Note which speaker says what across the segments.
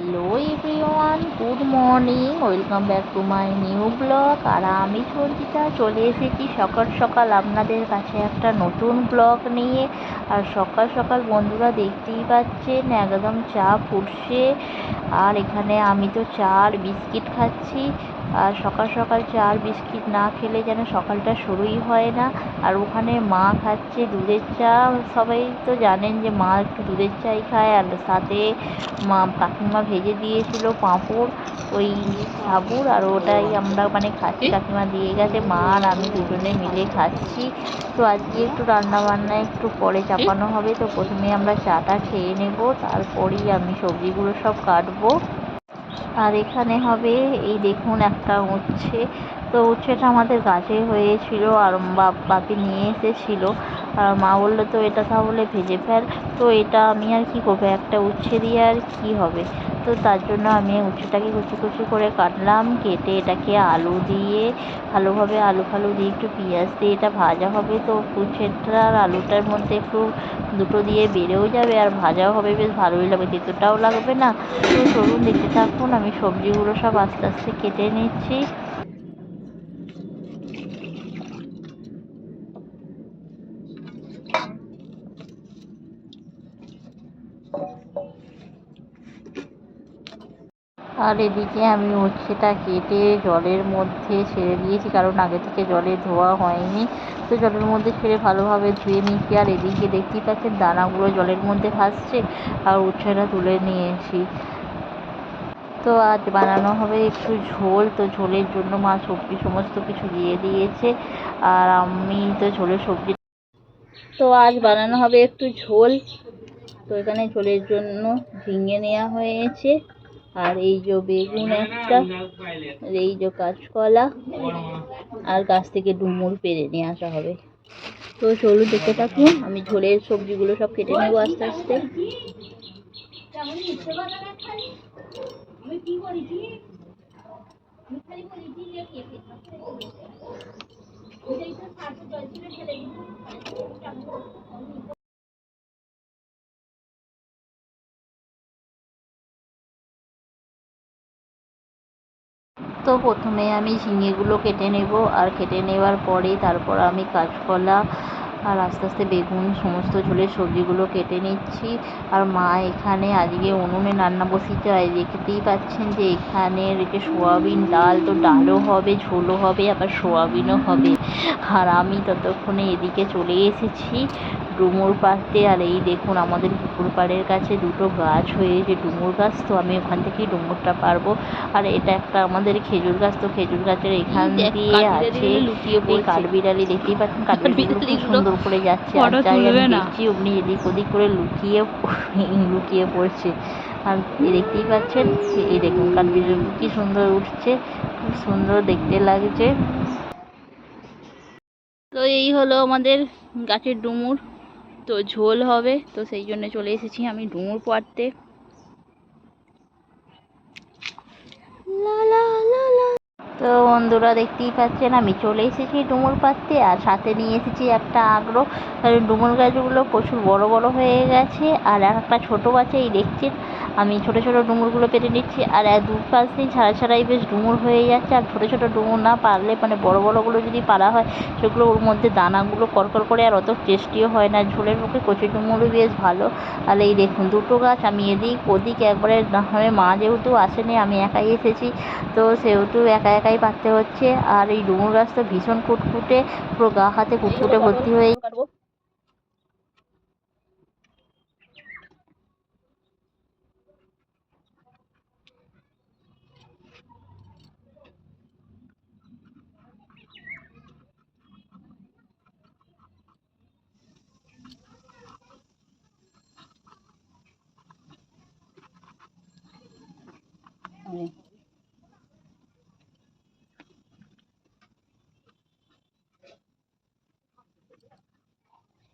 Speaker 1: Hello everyone, good morning, welcome back to my new blog. আর আমি সঞ্চিতা চলে এসেছি সকাল সকাল আপনাদের কাছে একটা নতুন ব্লগ নিয়ে। আর সকাল সকাল বন্ধুরা দেখতেই পাচ্ছেন একদম চা ফুটছে। আর এখানে আমি তো চা আর বিস্কিট খাচ্ছি। আর সকাল সকাল চা আর বিস্কিট না খেলে যেন সকালটা শুরুই হয় না। আর ওখানে মা খাচ্ছে দুধের চা। সবাই তো জানেন যে মা একটু দুধের চাই খায়। আর সাথে কাকিমা ভেজে দিয়েছিল পাঁপড়, ওই সাবুর, আর ওটাই আমরা খাচ্ছি। কাকিমা দিয়ে গেছে, মা আর আমি দুজনে মিলে খাচ্ছি। তো আজকে একটু রান্না বান্না একটু পরে চাপানো হবে। তো প্রথমে আমরা চাটা খেয়ে নেব, তারপরেই আমি সবজিগুলো সব কাটবো। আর এখানে হবে এই দেখুন একটা উচ্ছে। তো উচ্ছেটা আমাদের গাছে হয়েছিল আর বাপি নিয়ে এসেছিল। আর মা বললো তো এটা তাহলে ভেজে ফেল। তো এটা আমি আর কি করবো, একটা উচ্ছে দিয়ে আর কি হবে। তো তার জন্য আমি উচ্ছেটাকে কুচি কুচি করে কাটলাম, কেটে এটাকে আলু দিয়ে ভালোভাবে আলু ফালু দিয়ে একটু পেঁয়াজ দিয়ে এটা ভাজা হবে। তো উচ্ছেটা আর আলুটার মধ্যে একটু দুটো দিয়ে বেড়েও যাবে আর ভাজাও হবে, বেশ ভালোই লাগবে, তেতোটাও লাগবে না। তো চলুন দেখতে থাকুন, আমি সবজিগুলো সব আস্তে আস্তে কেটে নিচ্ছি। আর এদিকে আমি উচ্ছেটা কেটে জলের মধ্যে ছেড়ে দিয়েছি, কারণ আগে থেকে জলে ধোয়া হয়নি। তো জলের মধ্যে ছেড়ে ভালোভাবে ধুয়ে নিয়েছি। আর এদিকে দেখতেই পাচ্ছেন দানাগুলো জলের মধ্যে ভাসছে আর উচ্ছেটা তুলে নিয়েছি। তো আজ বানানো হবে একটু ঝোল। তো ঝোলের জন্য মা সবজি সমস্ত কিছু দিয়ে দিয়েছে, আর আমি তো ঝোলের সবজি। তো আজ বানানো হবে একটু ঝোল। তো এখানে ঝোলের জন্য ঝিঙে নেওয়া হয়েছে, আর এই যে বেগুন একটা, আর এই যে কাঁচকলা, আর গাছ থেকে ডুমুর পেড়ে নিয়ে আসা হবে। তো চলুন দেখতে থাকুন, আমি ঝোলের সবজিগুলো সব কেটে নেবো আস্তে আস্তে। তো প্রথমে আমি ঝিঙেগুলো কেটে নেব, আর কেটে নেওয়ার পরে তারপর আমি কাঁচকলা আর আস্তে আস্তে বেগুন সমস্ত ঝোলের সবজিগুলো কেটে নিচ্ছি। আর মা এখানে আজকে উনুনে রান্না বসিয়েছে। আর দেখতেই পাচ্ছেন যে এখানে যে সোয়াবিন ডাল, তো ডালও হবে, ঝোলও হবে, আবার সোয়াবিনও হবে। আর আমি ততক্ষণে এদিকে চলে এসেছি ডুমুর পাড়তে। আর এই দেখুন আমাদের পুকুর পাড়ের কাছে দুটো গাছ হয়েছে, ডুমুর গাছ। তো আমি ওখান থেকেই ডুমুরটা পারবো। আর এটা একটা আমাদের খেজুর গাছ। তো খেজুর গাছের এখান দিয়ে আছে এই কাঠবিড়ালি, দেখতেই পাচ্ছেন কাঠবিড়ালি খুব সুন্দর করে যাচ্ছে। আর যাই আমি দেখছি অমনি এদিক ওদিক করে লুকিয়ে পড়ছে। আর দেখতেই পাচ্ছেন, এই দেখুন কাঠবিড়ালি কি সুন্দর উঠছে, খুব সুন্দর দেখতে লাগছে। তো এই হলো আমাদের গাছের ডুমুর। তো ঝোল হবে, তো সেই জন্য চলে এসেছি আমি ডুমুর পাড়তে। তো বন্ধুরা দেখতেই পাচ্ছেন আমি চলে এসেছি ডুমুর পাড়তে, আর সাথে নিয়ে এসেছি একটা আগড়ো। ডুমুর গাছগুলো প্রচুর বড় বড় হয়ে গেছে, আর একটা ছোটো গাছে এই দেখছেন আমি ছোট ছোট ডুমুরগুলো পেরে নিচ্ছি। আর দু পাশ দিন ছাড়া ছাড়াই বেশ ডুমুর হয়ে যাচ্ছে। আর ছোটো ছোটো ডুমুর না পারলে বড় বড়গুলো যদি পারা হয়, সেগুলো ওর মধ্যে দানাগুলো করকর করে আর অত টেস্টিও হয় না। ঝোলের পক্ষে কচি ডুমুরই বেশ ভালো। আর এই দেখুন দুটো গাছ, আমি এদিক ওদিক একবারে মা যেহেতু আসেনি, আমি একাই এসেছি, তো সেহেতু একা একাই পারতে হচ্ছে। আর এই ডুমুর গাছ তো ভীষণ কুটকুটে, পুরো গা হাতে কুটকুটে ভর্তি হয়ে।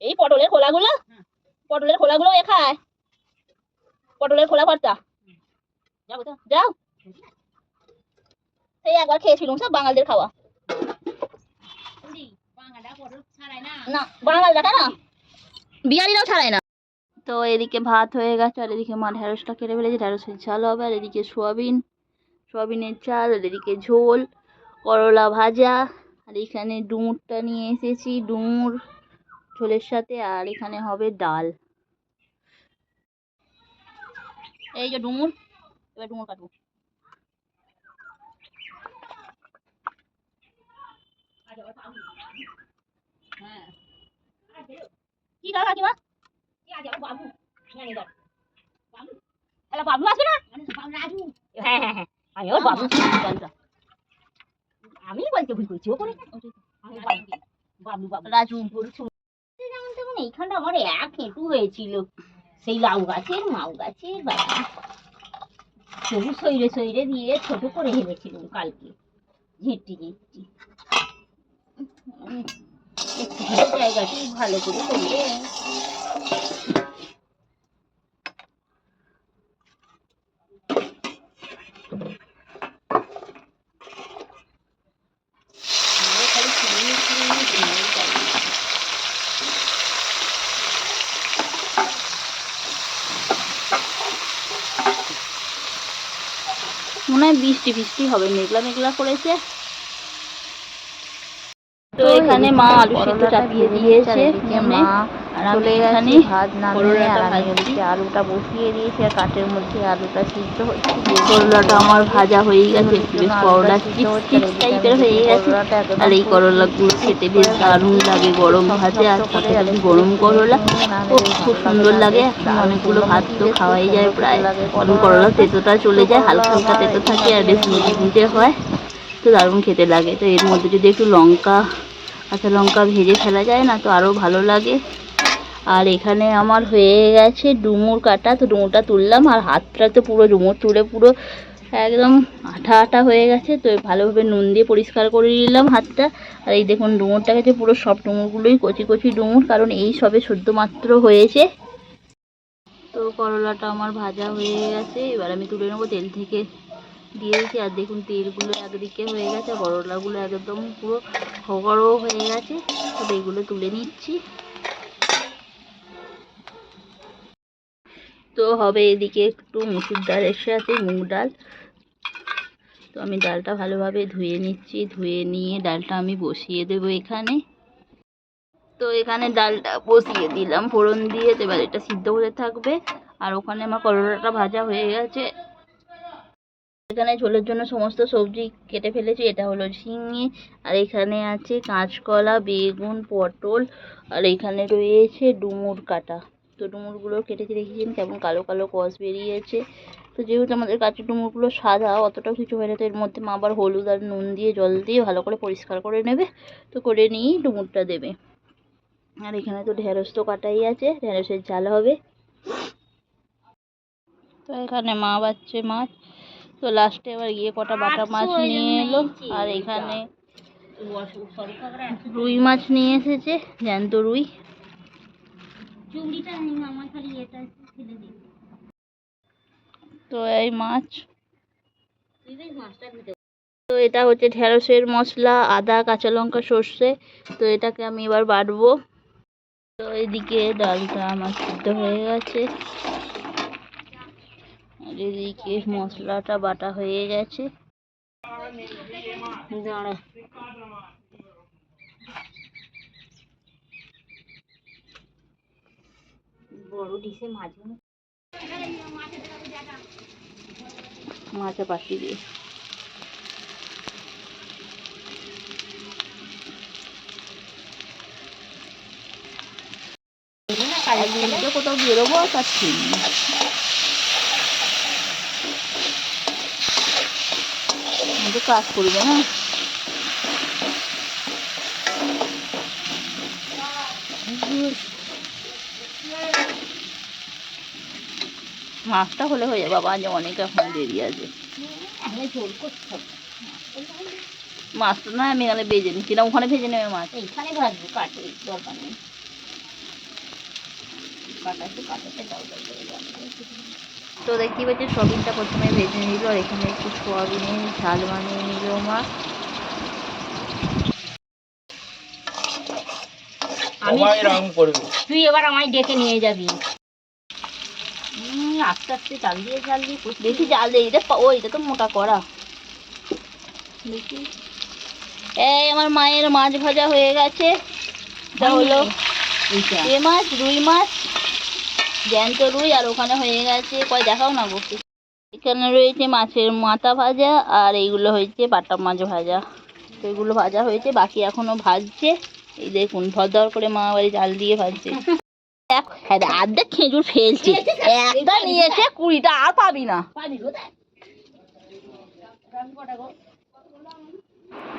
Speaker 1: এই পটলের খোলাগুলো এ খায়, পটলের খোলা ভর্তা। যাও, সেই একবার খেয়েছিলাম, সব বাঙালদের খাওয়া। না বাঙাল দেখা না, বিহারিরাও ছাড়ায় না। তো এদিকে ভাত হয়ে গেছে, আর এদিকে মা ঢ্যাঁড়সটা কেটে ফেলেছে, ঢ্যাঁড়সের ঝাল হবে, আর এদিকে সোয়াবিনের চাল, আর এদিকে ঝোল, করলা ভাজা, আর এখানে ডুমুরটা নিয়ে এসেছি, ডুমুর ঝোলের সাথে, আর এখানে হবে ডাল। এই যে ডুমুর, এবার ডুমুর কাটবো। কি কাকা কাকিমা? বাবু আসবে না? হ্যাঁ হ্যাঁ হ্যাঁ, আমি বলতে ভুল করছি, ও করে বাবু রাজু যেমন তেমন এইখানটা আমার এক হেঁটু হয়েছিল, সেই লাউ গাছের মাউ গাছের বাবা তবু সইরে সইরে দিয়ে ছোট করে হেবেছিলাম কালকে, ঝেঁটি জায়গাটি ভালো করে করলে। মনে হয় বৃষ্টি ফিষ্টি হবে, মেঘলা মেঘলা করেছে। তো এখানে মা আলু সিদ্ধ চাপিয়ে দিয়েছে, মা চলে গেছে ভাত নামিয়ে, আর আমি এদিকে আলুটা বসিয়ে দিয়েছি, আর কাঠের মধ্যে আলুটা সিদ্ধ হচ্ছে। করলাটা আমার ভাজা হয়ে গেছে, বেশ করলা চিপস টাইপের হয়ে গেছে, আর এই করলাগুলো খেতে বেশ দারুণ লাগে গরম ভাতে, আর সাথে যদি গরম করলা খুব সুন্দর লাগে। এখন অনেকগুলো ভাত তো খাওয়াই যায় প্রায়, কারণ করলা তেতোটা চলে যায়, হালকা হালকা তেতো থাকে, আর বেশ মুচমুচে হয়, তো দারুণ খেতে লাগে। তো এর মধ্যে যদি একটু কাঁচা লঙ্কা ভেজে ফেলা যায় না, তো আরও ভালো লাগে। আর এখানে আমার হয়ে গেছে ডুমুর কাটা, তো ডুমুরটা তুললাম, আর হাতটা তো পুরো ডুমুর তুলে পুরো একদম আঠা আঠা হয়ে গেছে, তো ভালোভাবে নুন দিয়ে পরিষ্কার করে নিলাম হাতটা। আর এই দেখুন ডুমুরটা গেছে পুরো সব ডুমুরগুলোই কচি কচি ডুমুর, কারণ এই সবে সদ্য মাত্র হয়েছে। তো করলাটা আমার ভাজা হয়ে গেছে, এবার আমি তুলে নেবো তেল থেকে দিয়েছি। আর দেখুন তেলগুলো একদিকে হয়ে গেছে, করলাগুলো একদম পুরো খড়ো হয়ে গেছে, তো এগুলো তুলে নিচ্ছি। তো হবে এদিকে একটু মুসুর ডালের সাথে মুগ ডাল, তো আমি ডালটা ভালোভাবে ধুয়ে নিচ্ছি, ধুয়ে নিয়ে ডালটা আমি বসিয়ে দেবো এখানে। তো এখানে ডালটা বসিয়ে দিলাম ফোড়ন দিয়ে, এবার এটা সিদ্ধ হতে থাকবে। আর ওখানে আমার করলাটা ভাজা হয়ে গেছে। এখানে ঝোলের জন্য সমস্ত সবজি কেটে ফেলেছি, এটা হলো ঝিঙে, আর এখানে আছে কাঁচকলা, বেগুন, পটল, আর এখানে রয়েছে ডুমুর কাটা। তো ডুমুরগুলো কেটে রেখেছেন, কেমন কালো কালো কষ বেরিয়েছে। তো যেহেতু আমাদের কাঁচা ডুমুরগুলো সাদা, অতটাও কিছু হয় না, তো এর মধ্যে মা আবার হলুদ আর নুন দিয়ে জল দিয়ে ভালো করে পরিষ্কার করে নেবে, তো করে নিয়েই ডুমুরটা দেবে। আর এখানে তো ঢেঁড়স তো কাটাই আছে, ঢেঁড়সের ঝাল হবে। তো এখানে মা বাচ্ছে মাছ, তো লাস্টে এবার গিয়ে কটা বাটা মাছ নিয়ে এলো, আর এখানে রুই মাছ নিয়ে এসেছে, জ্যান্ত রুই। তো এই মাছ, তো এটা হচ্ছে ঢেঁড়সের মশলা, আদা, কাঁচা লঙ্কা, সর্ষে। তো এটাকে আমি এবার বাটবো। তো এদিকে ডালটা আমার সিদ্ধ হয়ে গেছে, আর এদিকে মশলাটা বাটা হয়ে গেছে। বড় ডিশে মাছ পাঠিয়ে দিয়ে কোথাও বেরোবো, তার ঠিক কাজ করবে না। মাছটা হলে হয়ে যাবে, বাবা আজ অনেক এখন দেরি আছে, মাছটা না আমি এখানে ভেজে নিচ্ছি না, ওখানে ভেজে নেবে মাছ, এইখানে ভাজবো, কাটে দরকার নেই, তো দেখতে পাচ্ছি সোয়াবিনটা প্রথমে ভেজে নিল, আর এখানে একটু সোয়াবিনের ঝাল বানিয়ে নিল মা। তুই এবার আমায় ডেকে নিয়ে যাবি। আস্তে আস্তে চাল দিয়ে বেশি জাল দিয়ে এটা এটা তো মোটা করা দেখি। এই আমার মায়ের মাছ ভাজা হয়ে গেছে। এটা হলো এ মাছ, রুই মাছ, জ্যান্ত রুই, আর ওখানে হয়ে গেছে কয় দেখাও না গো। এখানে রয়েছে মাছের মাথা ভাজা, আর এইগুলো হয়েছে বাটা মাছ ভাজা। তো এগুলো ভাজা হয়েছে, বাকি এখনো ভাজছে। এই দেখুন ভরদর করে মা বাড়ি জাল দিয়ে ভাজছে। হ্যাঁ আর্ধেক খেজুর ফেলছে, একটা নিয়েছে 20টা, আর পাবি না।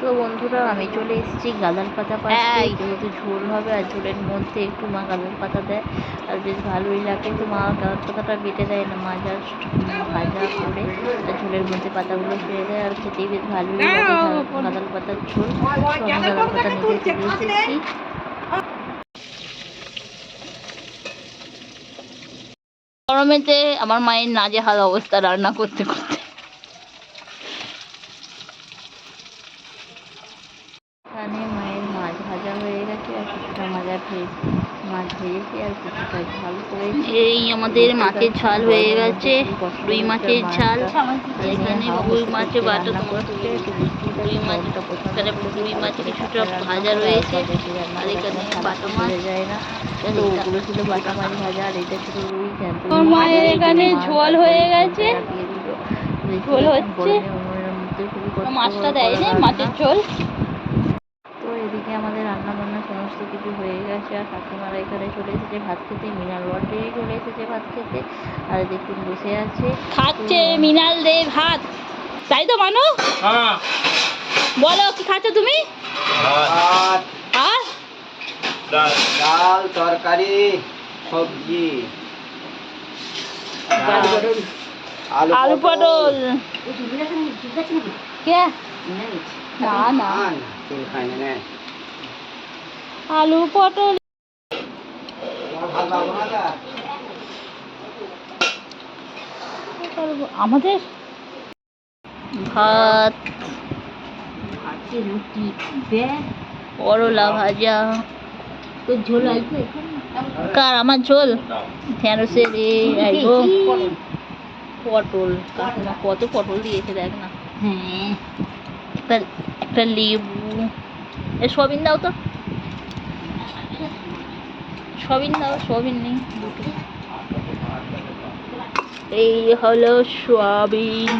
Speaker 1: তো বন্ধুরা আমি চলে এসেছি গাঁদাল পাতা পাশে, যেহেতু ঝোল হবে আর ঝোলের মধ্যে একটু মা গাঁদাল পাতা দেয় আর বেশ ভালোই লাগে। তো মা গাঁদাল পাতাটা বেটে দেয় না, মা জাস্ট ভাজা করে ঝোলের মধ্যে পাতাগুলো ফেলে দেয়, আর খেতেই বেশ ভালোই লাগে গাঁদাল পাতার ঝোল। তো আমি গাঁদাল পাতা নিতে চলে এসেছি। গরমেতে আমার মায়ের নাজেহাল অবস্থা রান্না করতে করতে। এখানে মায়ের মাছ ভাজা হয়ে গেছে, আর কিছুটা মাছ ভেজেছি, আর কিছুটা ঝাল করেছি। এই আমাদের মাছের ঝাল হয়ে গেছে, রুই মাছের ঝাল। আর এখানে রুই মাছের বাটা করছে, রুই মাছ, এখানে রুই মাছ কিছুটা ভাজা রয়েছে, আর এখানে বাটা মাছ যায় না। তো ওগুলো ছিল বাটা মাছ ভাজা, আর এটা ছিল রুই জ্যান্ত। মায়ের এখানে ঝোল হয়ে গেছে, ঝোল হচ্ছে, মাছটা দেয় না, মাছের ঝোল। তো এদিকে আমাদের রান্না বান্না সমস্ত কিছু হয়ে গেছে, আর কাকিমারা এখানে চলে এসেছে ভাত খেতে, মিনাল অলরেডি চলে এসেছে ভাত খেতে, আর দেখুন বসে আছে খাচ্ছে মিনাল দে ভাত। তাই তো মানু, বলো কি খাচ্ছ তুমি? আর ডাল, তরকারি, সবজি, আলু পটল। কে না না আলু পটল। আমাদের ভাত, রুটি, করলা ভাজা। তো ঝোল আছে কার? আমার ঝোল ঢেঁড়সের পটল। কাকিমা কত পটল দিয়েছে দেখ না। হ্যাঁ একটা লেবু। সয়াবিন দাও তো, সয়াবিন দাও, সয়াবিন নেই দুটো। এই হলো সয়াবিন।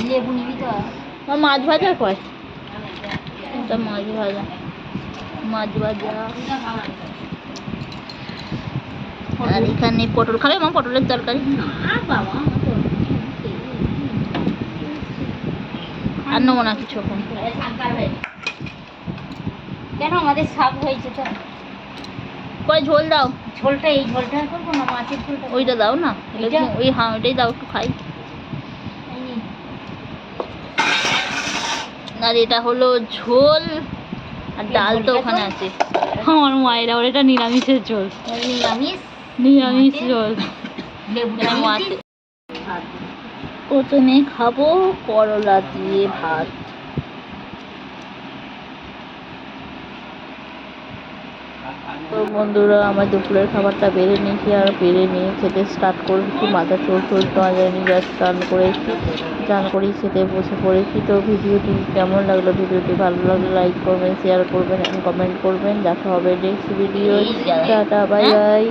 Speaker 1: লেবু নিবি তো? আমার মাছ ভাজা কয়, মাছ ভাজা, মাছ ভাজা। আর এখানে পটল খাবে মা, পটলের তরকারি। আর নেবো না কিছু এখন। কেন আমাদের শাক হয়েছে তো। কয় ঝোল দাও, ঝোলটা এই ঝোলটা করবো না, মাছের ঝোলটা ওইটা দাও না, ওই হ্যাঁ ওইটাই দাও, একটু খাই। আর এটা হলো ঝোল, আর ডাল তো ওখানে আছে। আমার মায়ের আবার এটা নিরামিষের ঝোল, নিরামিষ ঝোল। প্রথমে খাবো করলা দিয়ে ভাত। তো বন্ধুরা আমার দুপুরের খাবারটা বেড়ে নিয়েছি, আর বেড়ে নিয়ে খেতে স্টার্ট করেছি। মাথা চোল পাওয়া যায়নি, জাস্ট স্নান করেছি, স্নান করেই খেতে বসে পড়েছি। তো ভিডিওটি কেমন লাগলো? ভিডিওটি ভালো লাগলে লাইক করবেন, শেয়ার করবেন, কমেন্ট করবেন। দেখা হবে next video. Tata, bye bye.